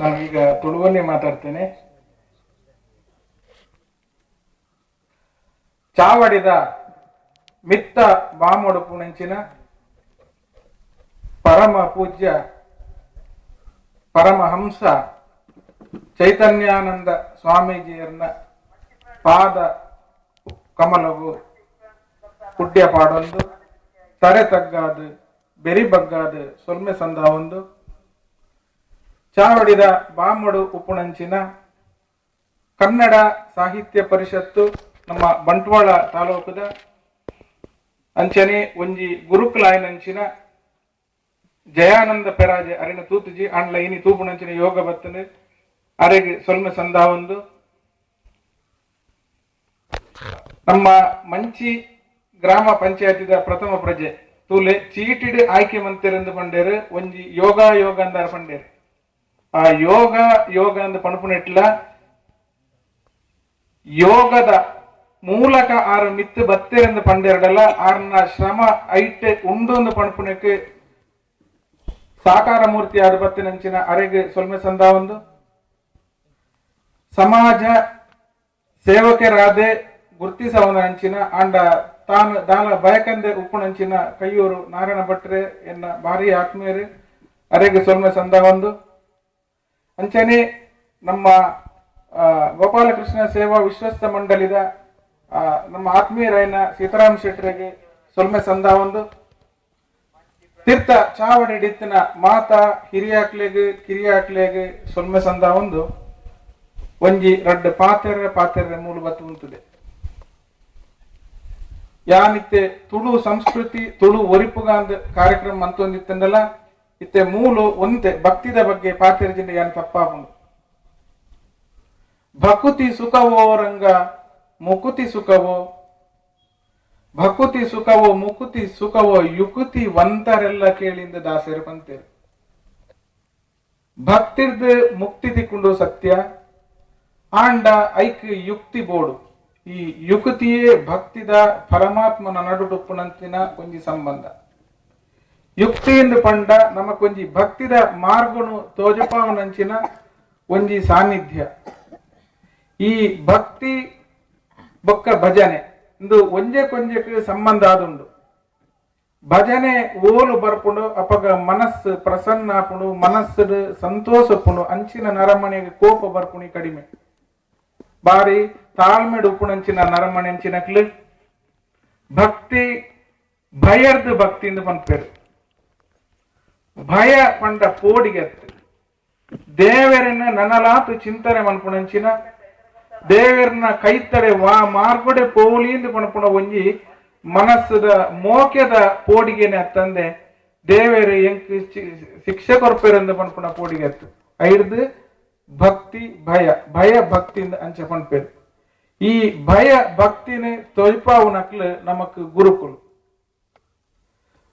ನಾನು ಈಗ ತುಳುವಲ್ಲಿ ಮಾತಾಡ್ತೇನೆ. ಚಾವಡಿದ ಮಿತ್ತ ಬಾಮೊಡುಪು ನೆಂಚಿನ ಪರಮ ಪೂಜ್ಯ ಪರಮಹಂಸ ಚೈತನ್ಯಾನಂದ ಸ್ವಾಮೀಜಿಯರ್ನ ಪಾದ ಕಮಲವು ಪುಡ್ಯ ಪಾಡೊಂದು ತರೆ ತಗ್ಗಾದು ಬೆರಿ ಬಗ್ಗಾದು ಸೊಲ್ಮೆ ಸಂದ ಒಂದು ಚಾವಡಿದ ಬಾಮೊಡು ಉಪುಣಂಚಿನ ಕನ್ನಡ ಸಾಹಿತ್ಯ ಪರಿಷತ್ತು ನಮ್ಮ ಬಂಟ್ವಾಳ ತಾಲೂಕದ ಅಂಚನೆ ಒಂಜಿ ಗುರುಕುಲಾಯನಂಚಿನ ಜಯಾನಂದ ಪೆರಾಜೆ ಅರಿನ ತೂತುಜಿ ಅಂಡ್ಲ ಇನಿ ತೂಪುಣಂಚಿನ ಯೋಗ ಬತ್ತನೆ ಅರೆಗೆ ಸೊಲ್ಮೆ ಸಂದ ಒಂದು ನಮ್ಮ ಮಂಚಿ ಗ್ರಾಮ ಪಂಚಾಯತಿದ ಪ್ರಥಮ ಪ್ರಜೆ ತೂಲೆ ಚೀಟಿಡ್ ಆಯ್ಕೆ ಮಂತ್ರಿರೆಂದು ಪಂಡೇರು ಒಂಜಿ ಯೋಗ ಅಂದಾರ ಪಂಡೇರು. ಆ ಯೋಗ ಅಂದ ಪಣಪುನೆಟ್ಲ ಯೋಗದ ಮೂಲಕ ಆರು ಮಿತ್ತು ಬತ್ತೇರೆಂದು ಪಂಡೇರಡಲ್ಲ ಆರ್ನ ಶ್ರಮ ಐಟೆ ಉಂಡು ಪಣಪುನಕ್ಕೆ ಸಾಕಾರ ಮೂರ್ತಿ ಆದ ಬತ್ತಿನಂಚಿನ ಅರೆಗೆ ಸೊಲ್ಮೆ ಸಂದ ಒಂದು ಸಮಾಜ ಸೇವಕರಾದೆ ಗುರ್ತಿಸವನ ಅಂಚಿನ ಅಂಡ ತಾನು ದಾಲ ಬಯಕಂದೆ ಉಪ್ಪುಣಂಚಿನ ಕೈಯೂರು ನಾರಾಯಣ ಭಟ್ರೆ ಎನ್ನ ಭಾರಿ ಆತ್ಮೀಯರು ಅರೆಗೆ ಸೊಲ್ಮೆ ಸಂದ ಒಂದು ಅಂಚನೆ ನಮ್ಮ ಗೋಪಾಲಕೃಷ್ಣ ಸೇವಾ ವಿಶ್ವಸ್ತ ಮಂಡಳಿದ ನಮ್ಮ ಆತ್ಮೀಯರಾಯನ ಸೀತಾರಾಮ್ ಶೆಟ್ಟರಿಗೆ ಸೊಲ್ಮೆ ಸಂದ ಒಂದು ತೀರ್ಥ ಚಾವಡಿ ಡಿತ್ತಿನ ಮಾತಾ ಹಿರಿಯಾಕ್ಲೆಗೆ ಕಿರಿಯಾಕ್ಲೆಗೆ ಸೊಲ್ಮೆ ಸಂದ ಒಂದು ಒಂಜಿ ರಡ್ಡ ಪಾತೆರ್ರೆ ಮೂಲು ಬತ್ತು ಉಂಟುದೆ ಯಾನಿತ್ತೆ ತುಳು ಸಂಸ್ಕೃತಿ ತುಳು ಒರಿಪುಗಾಂದ ಕಾರ್ಯಕ್ರಮ ಅಂತೊಂದಿತ್ತಂದಲ್ಲ ಇತ್ತೆ ಮೂಲು ಒಂತೆ ಭಕ್ತಿದ ಬಗ್ಗೆ ಪಾತೆರ್ಜಿಂದ ಯಾನ್ ತಪ್ಪಾಪುಂಡು ಭಕುತಿ ಸುಖವೋ ರಂಗ ಮುಕುತಿ ಸುಖವೋ ಭಕುತಿ ಸುಖವೋ ಮುಕುತಿ ಸುಖವೋ ಯುಕುತಿ ವಂತರೆಲ್ಲ ಕೇಳಿಂದ ದಾಸರು ಪಂತೇರು ಭಕ್ತಿರ್ದ ಮುಕ್ತಿ ತಿಕ್ಕೊಂಡು ಸತ್ಯ ಆಂಡ ಐಕ್ ಯುಕ್ತಿ ಬೋಡು ಈ ಯುಕ್ತಿಯೇ ಭಕ್ತಿದ ಪರಮಾತ್ಮನ ನಡುಡುಪ್ಪುನಂತಿನ ಒಂಜಿ ಸಂಬಂಧ ಯುಕ್ತಿಯಿಂದ ಪಂಡ ನಮಕೊಂಜಿ ಭಕ್ತಿದ ಮಾರ್ಗನು ತೋಜಪಾವನಂಚಿನ ಒಂಜಿ ಸಾನ್ನಿಧ್ಯ ಈ ಭಕ್ತಿ ಬೊಕ್ಕ ಭಜನೆ ಇಂದು ಒಂಜೆ ಕೊಂಜಕ್ಕೆ ಸಂಬಂಧ ಆದುಂಡು ಭಜನೆ ಓಲು ಬರ್ಪುಂಡು ಅಪಗ ಮನಸ್ಸು ಪ್ರಸನ್ನ ಆಪುಂಡು ಮನಸ್ಸು ಸಂತೋಷಪುಂಡು ಅಂಚಿನ ನರಮನೆಗೆ ಕೋಪ ಬರ್ಪುಣಿ ಕಡಿಮೆ ಬಾರಿ ತಾಳ್ಮೆಡು ಉಪ್ಪುಣಂಚಿನ ನರಮಣೆಂಚಿನಕ್ಲು ಭಕ್ತಿ ಭಯರ್ದು ಭಕ್ತಿಯಿಂದ ಪಂಪೇರು ಭಯ ಪಂಡ ಪೋಡಿಗೆತ್ತು ದೇವರನ್ನ ನನಲಾತು ಚಿಂತನೆ ಮನ್ಪುಣಂಚಿನ ದೇವರನ್ನ ಕೈತಡೆ ಮಾರ್ಗೊಡೆ ಪೋಲಿಂದು ಪಣಪುಣ ಒಂಜಿ ಮನಸ್ಸದ ಮೋಕ್ಯದ ಪೋಡಿಗೆನೆ ಅತ್ತಂದೆ ದೇವರು ಎಂಕ್ ಶಿಕ್ಷೆ ಕೊರ್ಪೇರೆಂದು ಪಣಪುಣ ಪೋಡಿಗೆ ಅತ್ತು ಐಡ್ದು ಭಕ್ತಿ ಭಯ ಭಕ್ತಿಯಿಂದ ಅಂಚ ಪಣಪೇರು ಈ ಭಯ ಭಕ್ತಿನೇ ತೊಯ್ಪಾವುನಕ್ಲು ನಮಕ್ ಗುರುಕುಲು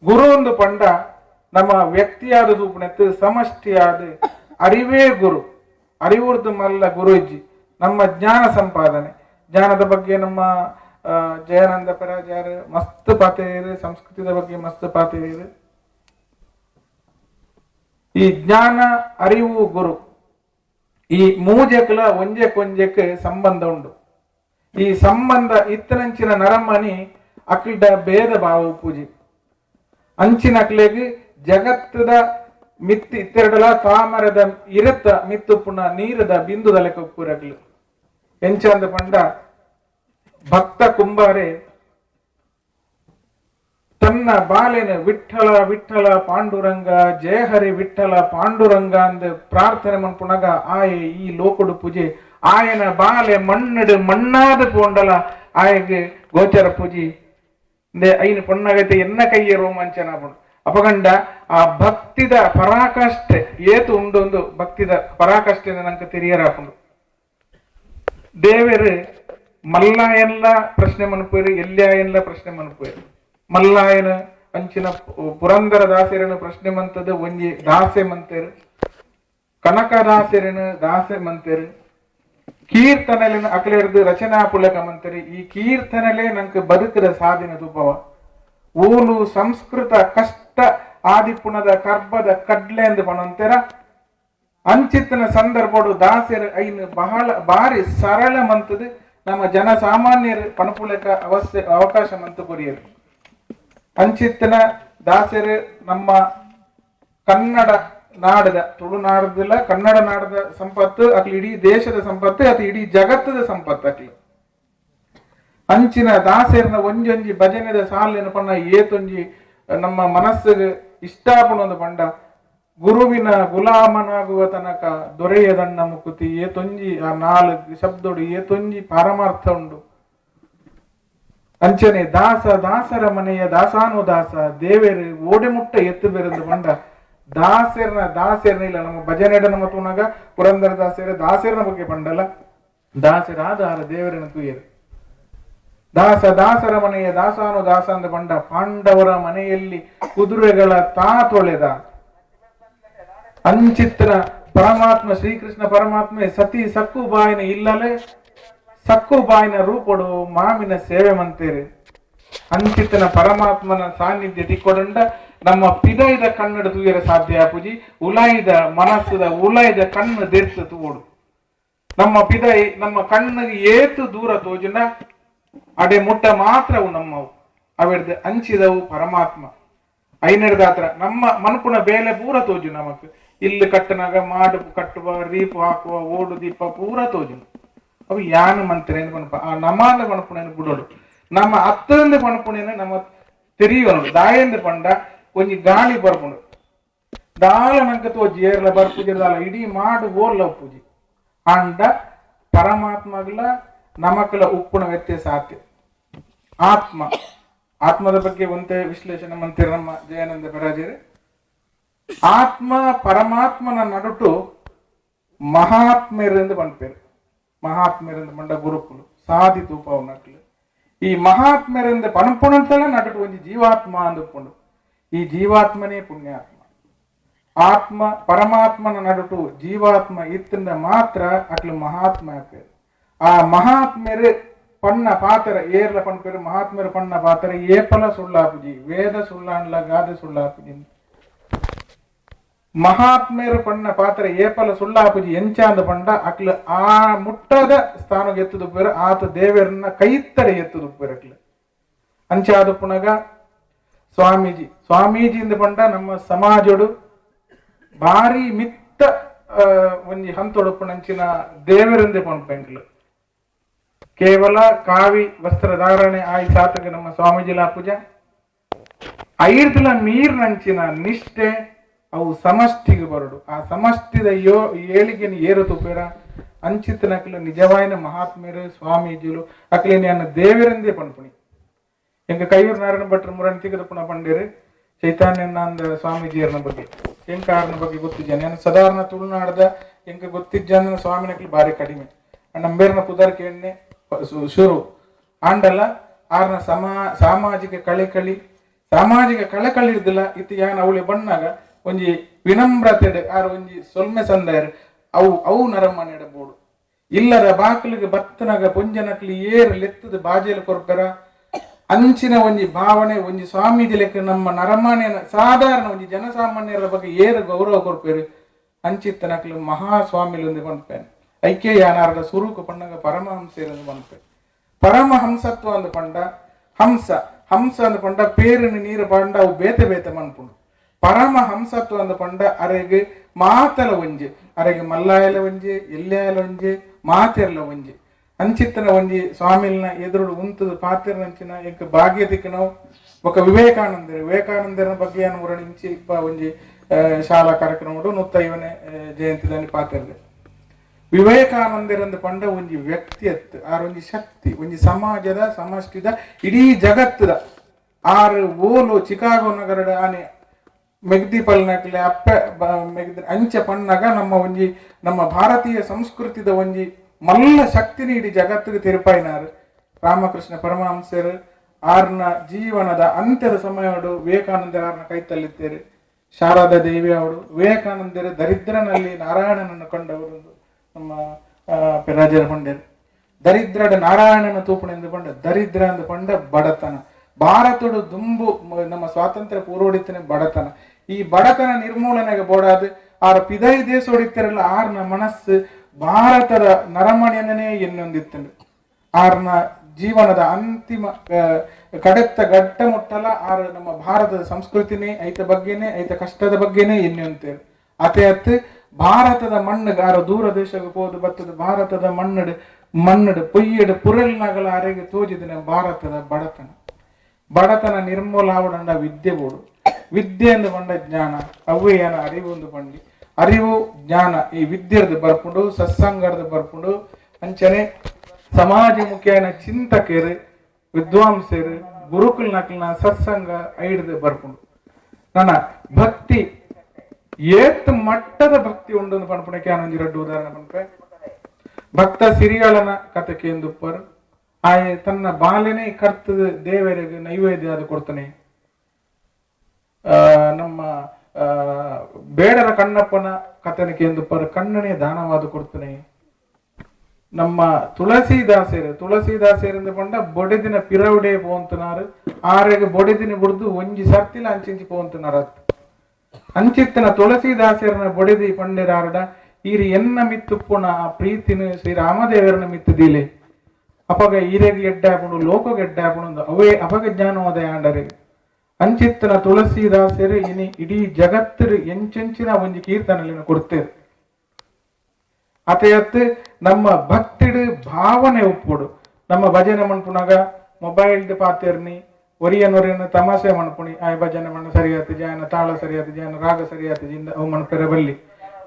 ಗುರು ಒಂದು ಪಂಡ ನಮ್ಮ ವ್ಯಕ್ತಿಯಾದ ತೂಪುನೆತ್ತು ಸಮಷ್ಟಿಯಾದ ಅರಿವೇ ಗುರು ಅರಿವುರ್ದು ಮಲ್ಲ ಗುರುಜಿ ನಮ್ಮ ಜ್ಞಾನ ಸಂಪಾದನೆ ಜ್ಞಾನದ ಬಗ್ಗೆ ನಮ್ಮ ಜಯಾನಂದ ಪರಾಚಾರ್ಯ ಮಸ್ತ್ ಪಾತೆಯರು ಸಂಸ್ಕೃತಿದ ಬಗ್ಗೆ ಮಸ್ತ್ ಪಾತೆಯರು ಈ ಜ್ಞಾನ ಅರಿವು ಗುರು ಈ ಮೂಜೆಕ್ಲ ಒಂಜೆ ಕೊಂಜೆಕ್ ಸಂಬಂಧ ಉಂಡು ಈ ಸಂಬಂಧ ಇತ್ತನಂಚಿನ ನರಮನಿ ಅಕ್ಲಿಡ ಭೇದ ಭಾವ ಪೂಜೆ ಅಂಚಿನಕ್ಲೆಗ್ ಜಗತ್ತದ ಮಿತ್ತಿ ಇತ್ತೆರಡಲ ತಾಮರದ ಇರತ್ತ ಮಿತ್ತುಪ್ಪುನ ನೀರದ ಬಿಂದುದ ಲೆಕ್ಕ ಉಪ್ಪುರಗ್ಲು ಎಂಚಂದ ಪಂಡ ಭಕ್ತ ಕುಂಬಾರೆ ತನ್ನ ಬಾಲೆನ ವಿಠಲ ವಿಠಲ ಪಾಂಡುರಂಗ ಜಯಹರಿ ವಿಠಲ ಪಾಂಡುರಂಗ ಅಂದ ಪ್ರಾರ್ಥನೆ ಮನ್ಪುಣಗ ಆಯೆ ಈ ಲೋಕಡು ಪೂಜೆ ಆಯನ ಬಾಲೆ ಮಣ್ಣಡು ಮಣ್ಣಾದ ಪೋಂಡಲ ಆಯಗೆ ಗೋಚರ ಪೂಜಿ ಐನು ಪೊಣ್ಣಗೈತೆ ಎನ್ನ ಕೈಯ ರೋಮಾಂಚನ ಪುಂಡು ಅಪಗಂಡ ಆ ಭಕ್ತಿದ ಪರಾಕಾಷ್ಠೆ ಏತು ಉಂಡೊಂದು ಭಕ್ತಿದ ಪರಾಕಾಷ್ಠೆ ನಂಗೆ ತಿರಿಯರಾಪುಂಡು ದೇವರು ಮಲ್ಲಾಯನ್ಲ ಪ್ರಶ್ನೆ ಮನ್ಪೇರು ಎಲ್ಯಾಯನ್ಲ ಪ್ರಶ್ನೆ ಮನ್ಪೇರು ಮಲ್ಲಾಯನ ಅಂಚಿನ ಪುರಂದರ ದಾಸರನ ಪ್ರಶ್ನೆ ಮಂತದ ಒಂಜಿ ದಾಸೆ ಮಂತೇರು ಕನಕದಾಸರನ ದಾಸೆ ಮಂತೇರು ಕೀರ್ತನೆಲಿನ ಅಕಲೆರ್ದು ರಚನಾ ಪುಲಕ ಮಂತರಿ ಈ ಕೀರ್ತನೆಲೆ ನಂಗೆ ಬದುಕದ ಸಾಧಿನ ತುಪವ ಊಲು ಸಂಸ್ಕೃತ ಕಷ್ಟ ಆದಿಪುಣದ ಕರ್ಬದ ಕಡ್ಲೆ ಎಂದು ಪಣಂತೆರ ಅಂಚಿತ್ತಿನ ಸಂದರ್ಭಡು ದಾಸರು ಐನು ಬಹಳ ಬಾರಿ ಸರಳ ಮಂತದು ನಮ್ಮ ಜನಸಾಮಾನ್ಯರು ಪಣಪುಳಕ ಅವಕಾಶ ಮಂತು ಕೊರಿಯರು. ಅಂಚಿತ್ತಿನ ದಾಸರು ನಮ್ಮ ಕನ್ನಡ ನಾಡದ ತುಳುನಾಡದಿಲ್ಲ ಕನ್ನಡ ನಾಡದ ಸಂಪತ್ತು ಅಕ್ಲಿ ಇಡೀ ದೇಶದ ಸಂಪತ್ತು ಅದು ಇಡೀ ಜಗತ್ತದ ಸಂಪತ್ತು ಅಕ್ಲಿ. ಅಂಚಿನ ದಾಸರಿನ ಒಂಜೊಂಜಿ ಭಜನೆದ ಸಾಲಿನ ಪಣ್ಣ ಏತೊಂಜಿ ನಮ್ಮ ಮನಸ್ಸಿಗೆ ಇಷ್ಟಾಪಣೊಂದು ಪಂಡ ಗುರುವಿನ ಗುಲಾಮನಾಗುವ ತನಕ ದೊರೆಯದಣ್ಣ ಮುಕುತಿ ಏತೊಂಜಿ ಆ ನಾಲ್ಕು ಶಬ್ದೋಡು ಏತೊಂಜಿ ಪಾರಮಾರ್ಥ ಉಂಡು. ಅಂಚನೆ ದಾಸ ದಾಸರ ಮನೆಯ ದಾಸಾನುದಾಸ ದೇವೇರು ಓಡೆ ಮುಟ್ಟ ಎತ್ತು ಬೆರೆದು ಬಂಡ ದಾಸರನ ಇಲ್ಲ ನಮ್ಮ ಭಜನೆಡ ನಮ್ಮ ತೂನಾಗ ಪುರಂದರ ದಾಸರನ ಬಗ್ಗೆ ಬಂಡಲ್ಲ ದಾಸರಾಧಾರ ದೇವರನ ತೂಯರು. ದಾಸರ ಮನೆಯ ದಾಸಾನುದಾಸ ಅಂತ ಬಂಡ ಪಾಂಡವರ ಮನೆಯಲ್ಲಿ ಕುದುರೆಗಳ ತೊಳೆದ ಅಂಚಿತ್ತಿನ ಪರಮಾತ್ಮ ಶ್ರೀಕೃಷ್ಣ ಪರಮಾತ್ಮ ಸತಿ ಸಕ್ಕುಬಾಯಿನ ಇಲ್ಲಲೇ ಸಕ್ಕುಬಾಯಿನ ರೂಪಡು ಮಾಮಿನ ಸೇವೆ ಮಂತೇರಿ. ಅಂಚಿತ್ತಿನ ಪರಮಾತ್ಮನ ಸಾನ್ನಿಧ್ಯ ತಿಕ್ಕೊಡಂಡ ನಮ್ಮ ಪಿದೈದ ಕನ್ನಡ ತೂಯರ ಸಾಧ್ಯ ಪೂಜಿ ಉಲಾಯಿದ ಮನಸ್ಸದ ಉಲಾಯಿದ ಕಣ್ಣು ದೇರ್ತ ತೂಡು ನಮ್ಮ ಪಿದೈ ನಮ್ಮ ಕಣ್ಣಿಗೆ ಏತು ದೂರ ತೋಜುನ ಅಡೆ ಮುಟ್ಟ ಮಾತ್ರವು ನಮ್ಮವು ಅವೆಡ್ದು ಅಂಚಿದವು ಪರಮಾತ್ಮ ಐನೆಡ್ದಾತ್ರ ನಮ್ಮ ಮನಪುನ ಬೇಲೆ ಪೂರ ತೋಜು ನಮಕ್ ಇಲ್ಲಿ ಕಟ್ಟನಾಗ ಮಾಡು ಕಟ್ಟುವ ರೀಪು ಹಾಕುವ ಓಡು ದೀಪ ಪೂರ ತೋಜು ಅವು ಯಾನು ಮಂತ್ರಿ ಆ ನಮಾದ ಪಣಪುಣೆಯನ್ನು ಬಿಡೋಡು ನಮ್ಮ ಹತ್ತರಿಂದ ಪಣಪುಣೆಯನ್ನು ನಮ್ಮ ತೆರಿಯೋನು ದಾಯಂದು ಪಂಡ ಒಂಜಿ ಗಾಳಿ ಬರ್ಪುಂಡು ದಾಲ ನಂಕ ತೋಜಿ ಏರ್ಲ ಬರ್ಪುಜಿರದಾಲ ಇಡೀ ಮಾಡು ಓರ್ಲ ಪೂಜಿ ಅಂಡ ಪರಮಾತ್ಮಗಳ ನಮಕಲ ಉಪ್ಪುನ ವ್ಯತ್ಯಾಸ ಆತೆ. ಆತ್ಮದ ಬಗ್ಗೆ ಒಂದೇ ವಿಶ್ಲೇಷಣೆ ಮಂತಿರ ನಮ್ಮ ಜಯಾನಂದ ಬೆರಾಜೇರಿ. ಆತ್ಮ ಪರಮಾತ್ಮನ ನಡುಟು ಮಹಾತ್ಮೆರೆಂದು ಪಂಪೇರು ಮಹಾತ್ಮೆರೆಂದು ಮಂಡ ಗುರುಕುಲು ಸಾಧಿ ತೂಪವು ನಕ್ಲು ಈ ಮಹಾತ್ಮೆರೆಂದು ಪಣಪುಣಂತಲ ನಡುಟು ಒಂಜಿ ಜೀವಾತ್ಮ ಅಂದುಕೊಂಡು ಈ ಜೀವಾತ್ಮನೇ ಪುಣ್ಯಾತ್ಮ. ಆತ್ಮ ಪರಮಾತ್ಮನ ನಡುಟು ಜೀವಾತ್ಮ ಇತ್ತಿಂದ ಮಾತ್ರ ಅಕ್ಲು ಮಹಾತ್ಮ ಆಪೇರು. ಆ ಮಹಾತ್ಮೆರು ಪಣ್ಣ ಪಾತ್ರ ಏರ್ಲ ಪಂಪೇರು ಮಹಾತ್ಮೆರು ಪಣ್ಣ ಪಾತ್ರ ಏಪಲ ಸುಳ್ಳಾಪುಜಿ ವೇದ ಸುಳ್ಳಾಣ್ಲ ಗಾದೆ ಸುಳ್ಳಾಪುಜಿ ಮಹಾತ್ಮೆರು ಪಣ್ಣ ಪಾತ್ರ ಏಪಲ ಸುಳ್ಳಾಪುಜಿ ಎಂಚಾಂದ ಪಂಡ ಅಕ್ಲು ಆ ಮುಟ್ಟದ ಸ್ಥಾನಕ್ಕೆ ಎತ್ತುದುಪ್ಪೇರು ಆತ ದೇವರನ್ನ ಕೈತ್ತಡೆ ಎತ್ತುದುಪ್ಪೇರು ಅಕ್ಲು ಅಂಚಾದ ಪುನಗ ಸ್ವಾಮೀಜಿಯಿಂದ ಪಂಡ ನಮ್ಮ ಸಮಾಜಡು ಭಾರಿ ಮಿತ್ತ ಒಂಜಿ ಹಂತೊಡುಪುಣಂಚಿನ ದೇವರಿಂದ ಪಂಪೆಂಕ್ಲು ಕೇವಲ ಕಾವಿ ವಸ್ತ್ರ ಧಾರಣೆ ಆಯ್ ಸಾತಗೆ ನಮ್ಮ ಸ್ವಾಮೀಜಿಲ ಪೂಜಾ ಐರ್ದಲ ಮೀರ್ನಂಚಿನ ನಿಷ್ಠೆ ಅವು ಸಮಷ್ಟಿಗೆ ಬರಡು ಆ ಸಮಷ್ಟಿದ ಏಳಿಗೆ ಏರು ತುಪೇರ ಅಂಚಿತನಕ್ಲು ನಿಜವಾಯಿನ ಮಹಾತ್ಮೇರು ಸ್ವಾಮೀಜಿಲು ಅಕ್ಲೇನಿ ಅನ್ನ ದೇವರಿಂದೇ ಪಂಪುಣಿ ಎಂಗ ಕೈಯೂರು ನಾರಾಯಣ ಭಟ್ರ ಮುರಣಿ ತೆಗೆದು ಪುನಃ ಪಂಡೇರು ಚೈತನ್ಯನಂದ ಸ್ವಾಮೀಜಿಯರ್ನ ಬಗ್ಗೆ ಎಂಕಾರನ ಬಗ್ಗೆ ಗೊತ್ತಿದ್ದಾನೆ ನಾನು ಸಾಧಾರಣ ತುಳುನಾಡದ ಎಂಕ ಗೊತ್ತಿದ್ದ ಸ್ವಾಮಿನಕ್ಲು ಬಾರಿ ಕಡಿಮೆ ನಂಬೇರ್ನ ಪುದರ್ಕೆ ಎಣ್ಣೆ ಶುರು ಆಂಡಲ್ಲ ಆರ್ನ ಸಾಮಾಜಿಕ ಕಳೆಕಳಿ ಇರ್ದಿಲ್ಲ ಇತ್ತು ಯಾನ್ ಅವಳಿ ಬಣ್ಣಾಗ ಒಂಜಿ ವಿನಮ್ರತೆ ಆರು ಒಂಜಿ ಸೊಲ್ಮೆ ಸಂದಾಯರ್ ಅವು ನರಮ್ಮನ ಎಡಬೋಡು ಇಲ್ಲದ ಬಾಕಲಿಗೆ ಬತ್ತನಾಗ ಪುಂಜನಕ್ಲಿ ಏರು ಲೆತ್ತದ ಬಾಜೆಲು ಕೊರ್ಪೆರ ಅಂಚಿನ ಒಂಜಿ ಭಾವನೆ ಒಂಜಿ ಸ್ವಾಮೀಜಿ ಲೆಕ್ಕ ನಮ್ಮ ನರಮಾನ್ಯನ ಸಾಧಾರಣ ಒಂಜಿ ಜನಸಾಮಾನ್ಯರ ಬಗ್ಗೆ ಏರು ಗೌರವ ಕೊರ್ಪೇರು ಅಂಚಿತ್ತನಕ್ಲು ಮಹಾಸ್ವಾಮಿಲೊಂದು ಪಂಪೇನೆ ಐಕ್ಯ ಯಾನಾರದ ಸುರುಕು ಪಂಡಗ ಪರಮಹಂಸೇರಂದು ಪಂಪೆ ಪರಮಹಂಸತ್ವ ಅಂದು ಪಂಡ ಹಂಸ ಅಂದು ಪಂಡ ಪೇರಿನ ನೀರು ಪಂಡ ಅವು ಬೇತೆ ಮನ್ಪುಂಡು ಪರಮಹಂಸತ್ವ ಅಂದು ಪಂಡ ಅರೆಗೆ ಮಾತಲ ಒಂಜಿ ಅರೆಗೆ ಮಲ್ಲಾಯಲ ಒಂಜಿ ಎಲ್ಲೆಯಲ ಒಂಜಿ ಮಾತೆರ್ಲ ಒಂಜಿ ಅಂಚಿತ್ತನ ಒಂಜಿ ಸ್ವಾಮಿಲ್ನ ಎದುರುಡು ಉಂತದ ಪಾತಿರ್ನಂಚಿನ ಎಂಕ ಭಾಗ್ಯದಿಕ್ಕ ನಾವು ఒక ವಿವೇಕಾನಂದರ ಬಗ್ಗೆ ಏನು ವರ್ಣಿಂಚಿ ಇಪ್ಪ ಒಂಜಿ ಶಾಲಾ ಕಾರ್ಯಕ್ರಮ 150ನೇ ಜಯಂತಿ ದಾನಿ ಪಾತಿರ್ದೆ ವಿವೇಕಾನಂದರಂದು ಪಂಡ ಒಂಜಿ ವ್ಯಕ್ತಿಯತ್ ಆರ್ ಒಂಜಿ ಶಕ್ತಿ ಒಂಜಿ ಸಮಾಜದ ಸಮಷ್ಟಿದ ಇಡೀ ಜಗತ್ತದ ಆರು ಓಲು ಚಿಕಾಗೋ ನಗರದ ಆನೆ ಮೆಗ್ದಿ ಪಲ್ನಕ್ಲೆ ಅಪ್ಪೆ ಮೆಗ್ದಿ ಅಂಚೆ ಪಣ್ಣಗ ನಮ್ಮ ಭಾರತೀಯ ಸಂಸ್ಕೃತಿದ ಒಂಜಿ ಮಲ್ಲ ಶಕ್ತಿನಿ ಇಡೀ ಜಗತ್ತಿಗೆ ತಿರುಪಾಯಿನಾರು ರಾಮಕೃಷ್ಣ ಪರಮಹಂಸರು ಆರ್ನ ಜೀವನದ ಅಂತ್ಯದ ಸಮಯಡು ವಿವೇಕಾನಂದರ ಆರ್ನ ಕೈತಲ್ಲಿದ್ದೇರು ಶಾರದಾ ದೇವಿ ಅವರು ವಿವೇಕಾನಂದರ ದರಿದ್ರನಲ್ಲಿ ನಾರಾಯಣನನ್ನು ಕಂಡವರು ನಮ್ಮ ರಾಜರ ಪಂಡರು ದರಿದ್ರಡ ನಾರಾಯಣನ ತೂಪಣ ಎಂದು ಪಂಡ ದರಿದ್ರ ಎಂದು ಪಂಡ ಬಡತನ ಭಾರತಡು ದುಂಬು ನಮ್ಮ ಸ್ವಾತಂತ್ರ್ಯ ಪೂರ್ವಡಿತನೆ ಬಡತನ ಈ ಬಡತನ ನಿರ್ಮೂಲನೆಗೆ ಬೋಡಾದು ಆರ ಪಿದೈ ದೇಶ ಹೊಡಿತಾರಲ್ಲ ಆರ್ನ ಮನಸ್ಸು ಭಾರತದ ನರಮಣಿಯನ್ನೇ ಎನ್ನೊಂದಿತ್ತಂಡು ಆರ್ನ ಜೀವನದ ಅಂತಿಮ ಕಡೆತ್ತ ಗಟ್ಟ ಮುಟ್ಟಲ ಆರು ನಮ್ಮ ಭಾರತದ ಸಂಸ್ಕೃತಿನೇ ಐತ ಬಗ್ಗೆನೇ ಐತ ಕಷ್ಟದ ಬಗ್ಗೆನೇ ಎನ್ನುವಂತೇಳಿ ಅತೆ ಅತ್ತು ಭಾರತದ ಮಣ್ಣಿಗೆ ಆರು ದೂರ ದೇಶಕ್ಕೆ ಹೋದು ಬರ್ತದ ಭಾರತದ ಮಣ್ಣಡು ಪೊಯ್ಯಡು ಪುರಲ್ನಗಳ ಅರೆಗೆ ತೋಜಿದಿನ ಭಾರತದ ಬಡತನ ನಿರ್ಮೂಲ ಆವಡಂಡ ವಿದ್ಯೆ ಬೋಡು ವಿದ್ಯೆ ಎಂದು ಬಂಡ ಜ್ಞಾನ ಅವ್ವೇಯನ ಅರಿವು ಒಂದು ಬಂಡಿ ಅರಿವು ಜ್ಞಾನ ಈ ವಿದ್ಯೆರ್ದು ಬರ್ಪುಂಡು ಸತ್ಸಂಗರ್ದು ಬರ್ಪುಂಡು ಅಂಚನೆ ಸಮಾಜಮುಖಿಯಾನ ಚಿಂತಕರು ವಿದ್ವಾಂಸರು ಗುರುಕುಲ್ ನಕಲ್ನ ಸತ್ಸಂಗ ಐಡ್ದು ಬರ್ಪುಂಡು ನನ್ನ ಭಕ್ತಿ ಏತ್ ಮಟ್ಟದ ಭಕ್ತಿ ಉಂಡು ಪನ್ಪುಣಕ್ಕೆ ಒಂಜಿ ರಡ್ಡು ಉದಾಹರಣೆ ಪನ್ಪೆ ಭಕ್ತ ಸಿರಿಯಾಳನ ಕತೆ ಕೇಂದುಪ್ಪರ್ ಆಯೆ ತನ್ನ ಬಾಲ್ಯನೇ ಕರ್ತದ ದೇವರಿಗೆ ನೈವೇದ್ಯ ಅದು ಕೊಡ್ತಾನೆ ನಮ್ಮ ಬೇಡರ ಕಣ್ಣಪ್ಪನ ಕಥನ ಕೇಂದುಪ್ಪರ್ ಕಣ್ಣನೇ ದಾನವಾದ ಕೊಡ್ತಾನೆ ನಮ್ಮ ತುಳಸಿದಾಸರು ಪಂಡ ಬೊಡೆದಿನ ಪಿರವುಡೆ ಪೋಂತನಾರು ಆರೆಗೆ ಬೊಡೆದಿನ ಬುಡ್ದು ಒಂಜಿ ಸರ್ತಿಲ ಅಂಚಿಂಚಿ ಪೋಂತನಾರ ಅಂಚಿತ್ತಿನ ತುಳಸಿದಾಸರನ ಬೊಡೆದಿ ಪಂಡೆರಾರಡ ಈರಿ ಎನ್ನ ಮಿತ್ತುಪ್ಪುಣ ಆ ಪ್ರೀತಿನ ಶ್ರೀ ರಾಮದೇವರನ ಮಿತ್ತದಿಲೆ ಅಪಗ ಈರೆಗೆ ಎಡ್ಡಾಪುಡು ಲೋಕಗೆ ಎಡ್ಡಾಪುಡು ಅವೇ ಅಪಗ ಜ್ಞಾನೋದಯ ಆಂಡರೆ ಅಂಚಿತ್ತಿನ ತುಳಸಿದಾಸರು ಇನಿ ಇಡೀ ಜಗತ್ತರು ಎಂಚೆಂಚಿನ ಒಂಜಿ ಕೀರ್ತನೆಯನ್ನು ಕೊಡ್ತೇವೆ ಅತೆಯತ್ತು ನಮ್ಮ ಭಕ್ತಿಡು ಭಾವನೆ ಉಪ್ಪುಡು ನಮ್ಮ ಭಜನೆ ಮನ್ಪುನಾಗ ಮೊಬೈಲ್ ಪಾತಿರ್ನಿ ಒರಿಯನೊರಿಯನ ತಮಾಷೆ ಮನ್ಪುಣಿ ಆಯ ಭಜನೆ ಮಣ್ಣ ಸರಿಯಾತಿ ಜಾಯನ ತಾಳ ಸರಿಯಾತಿ ಜಾಯನ ರಾಗ ಸರಿಯಾತಿ ಜಿಂದ ಅವು ಮನ್ಪೆರ ಬಲ್ಲಿ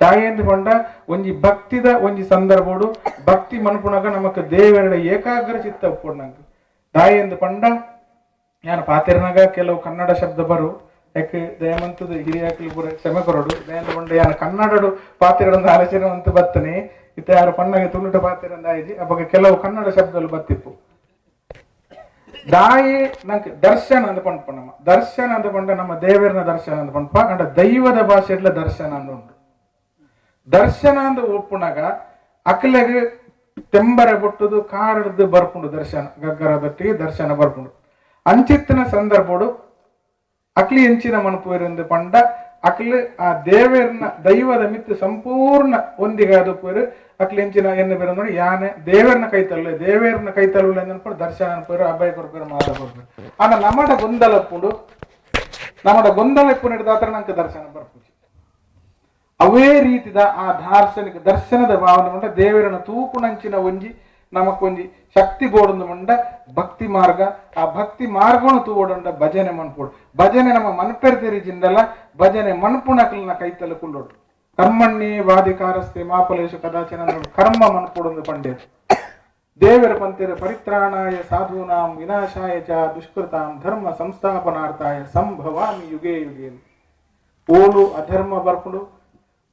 ದಾಯಂದು ಪಂಡ ಒಂಜಿ ಭಕ್ತಿದ ಒಂಜಿ ಸಂದರ್ಭಡು ಭಕ್ತಿ ಮನ್ಪುನಾಗ ನಮಕ್ ದೇವರ ಏಕಾಗ್ರ ಚಿತ್ತ ಉಪ್ಪುಡು ನಂಗೆ ದಾಯಂದು ಪಂಡ ಯಾನ ಪಾತಿರ್ನಾಗ ಕೆಲವು ಕನ್ನಡ ಶಬ್ದ ಬರು ಯಾಕೆ ದಯಮಂತದ ಹಿರಿಯಾಕಲಿ ಪೂರ ಕ್ಷಮೆ ಕೊರಡು ದಯಂದು ಪಂಡ ಯಾನ ಕನ್ನಡಡು ಪಾತಿರೊಂದು ಆಲೋಚನೆ ಅಂತ ಬತ್ತನೆ ಇತ್ತ ಯಾರು ಪಣ್ಣಗೆ ತುಳುಟ ಪಾತಿರಂದ ಆಯ್ಜಿ ಅವಾಗ ಕೆಲವು ಕನ್ನಡ ಶಬ್ದಗಳು ಬತ್ತಿಪ್ಪು ದಾಯಿ ನಂಗೆ ದರ್ಶನ ಅಂತ ಪಂಪ ನಮ್ಮ ದರ್ಶನ ಅಂತ ಪಂಡ ನಮ್ಮ ದೇವರನ ದರ್ಶನ ಅಂತ ಪಂಪ ಅಂಡ ದೈವದ ಭಾಷೆಡ್ಲ ದರ್ಶನ ಅಂತ ಉಂಟು ದರ್ಶನ ಅಂತ ಒಪ್ಪುನಾಗ ಅಕ್ಲೆಗೆ ತೆಂಬರೆ ಬೊಟ್ಟುದು ಕಾರಡ್ದು ಬರ್ಪುಂಡು ದರ್ಶನ ಗಗ್ಗರ ಬಟ್ಟಿಗೆ ದರ್ಶನ ಬರ್ಪುಂಡು ಅಂಚಿತ್ತಿನ ಸಂದರ್ಭಡು ಅಕ್ಲಿ ಎಂಚಿನ ಮನಪುವೆರೆಂದು ಪಂಡ ಅಕ್ಲು ಆ ದೇವರನ್ನ ದೈವದ ಮಿತ್ತು ಸಂಪೂರ್ಣ ಒಂದಿಗೆ ಅದು ಪೇರು ಅಕ್ಲಿ ಎಂಚಿನ ಎನ್ನ ಬೇರೆ ನೋಡಿ ಯಾನೆ ದೇವರನ್ನ ಕೈತಲ್ಲ ನೆನಪು ದರ್ಶನ ಅನ್ಪೇರು ಅಭಯ ಕೊಡ್ಪೇರು ಮಾದ ಕೊಡ್ಪೇರು ಆನ ನಮ್ಮಡ ಗೊಂದಲ ಇಪ್ಪು ಹಿಡಿದಾತ್ರ ನಂಗೆ ದರ್ಶನ ಬರ್ಪುಜಿ ಅವೇ ರೀತಿದ ಆ ದಾರ್ಶನಿಕ ದರ್ಶನದ ಭಾವನೆ ಮಂಡ ದೇವರನ್ನ ತೂಪುನಂಚಿನ ಒಂಜಿ ನಮಕೊಂಜಿ ಶಕ್ತಿ ಬೋಡೊಂದು ಮಂಡ ಭಕ್ತಿ ಮಾರ್ಗ ಆ ಭಕ್ತಿ ಮಾರ್ಗವನ್ನು ತೂವೊಂಡ ಭಜನೆ ಮನ್ಪೋಡು ಭಜನೆ ನಮ್ಮ ಮನ್ಪೆರ್ತೆರಿ ಜಿಂದಲ್ಲ ಭಜನೆ ಮನ್ಪುಣಕಲ್ನ ಕೈತಲ್ಲ ಕುಳ್ಳೋಡು ಕರ್ಮಣ್ಣಿ ವಾದಿಕಾರಸ್ತೆ ಮಾಪಲೇಶು ಕದಾಚನ ಕರ್ಮ ಮನ್ಪೋಡೊಂದು ಪಂಡೇರು ದೇವರ ಪಂತಿರ ಪರಿತ್ರಾಣಾಯ ಸಾಧೂನಾಂ ವಿನಾಶಾಯ ಚ ದುಷ್ಕೃತಾಂ ಧರ್ಮ ಸಂಸ್ಥಾಪನಾರ್ಥಾಯ ಸಂಭವಾಮಿ ಯುಗೇ ಯುಗೇ ಓಲು ಅಧರ್ಮ ಬರ್ಪುಡು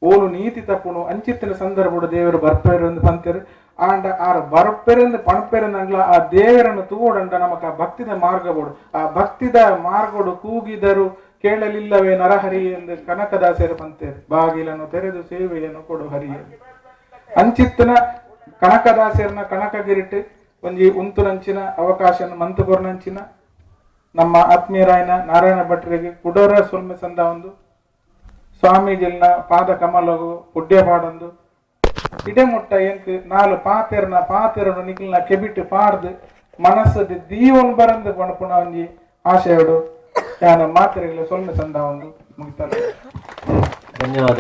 ಓಲು ನೀತಿ ತಪ್ಪುಣು ಅಂಚಿತ್ತಿನ ಸಂದರ್ಭಡು ದೇವರು ಬರ್ಪೇರು ಪಂತಿರು ಆಂಡ ಆರ ಬರ್ಪೆರೆಂದು ಪಣಪೆರೆಂದಂಗ್ಲ ಆ ದೇವರನ್ನು ತೂವಡಂಡ ನಮಕ ಭಕ್ತಿದ ಮಾರ್ಗಬೋಡು ಆ ಭಕ್ತಿದ ಮಾರ್ಗಡು ಕೂಗಿದರು ಕೇಳಲಿಲ್ಲವೇ ನರಹರಿ ಎಂದು ಕನಕದಾಸರು ಪಂತೇರು ಬಾಗಿಲನ್ನು ತೆರೆದು ಸೇವೆಯನ್ನು ಕೊಡು ಹರಿಯ ಅಂಚಿತ್ತಿನ ಕನಕದಾಸರನ ಕನಕಗಿರಿಟ್ಟು ಒಂಜಿ ಉಂತುನಂಚಿನ ಅವಕಾಶ ಮಂತುಕೊರ್ನಂಚಿನ ನಮ್ಮ ಆತ್ಮೀಯರಾಯನ ನಾರಾಯಣ ಭಟ್ರಿಗೆ ಕುಡರ ಸೊಲ್ಮೆ ಸಂದ ಒಂದು ಸ್ವಾಮೀಜಿಲ್ನ ಪಾದ ಕಮಲಗು ಪುಡ್ಯ ಪಾಡೊಂದು ಇಡೆಮುಟ್ಟ ಎಂಕ್ ನಾಲು ಪಾತೆರನು ನಿಖಿಲ್ನ ಕೆಬಿಟ್ಟು ಪಾಡ್ದು ಮನಸ್ಸದ ದೀವನ್ ಬರಂದು ಪಣಪುಣ ಒಂಜಿ ಆಶೆಯೋಡು ಯಾನ ಮಾತ್ರೆಗಳ ಸೊಲ್ಮೆ ಸಂದ ಒಂದು ಮುಗಿತಾರೆ. ಧನ್ಯವಾದ.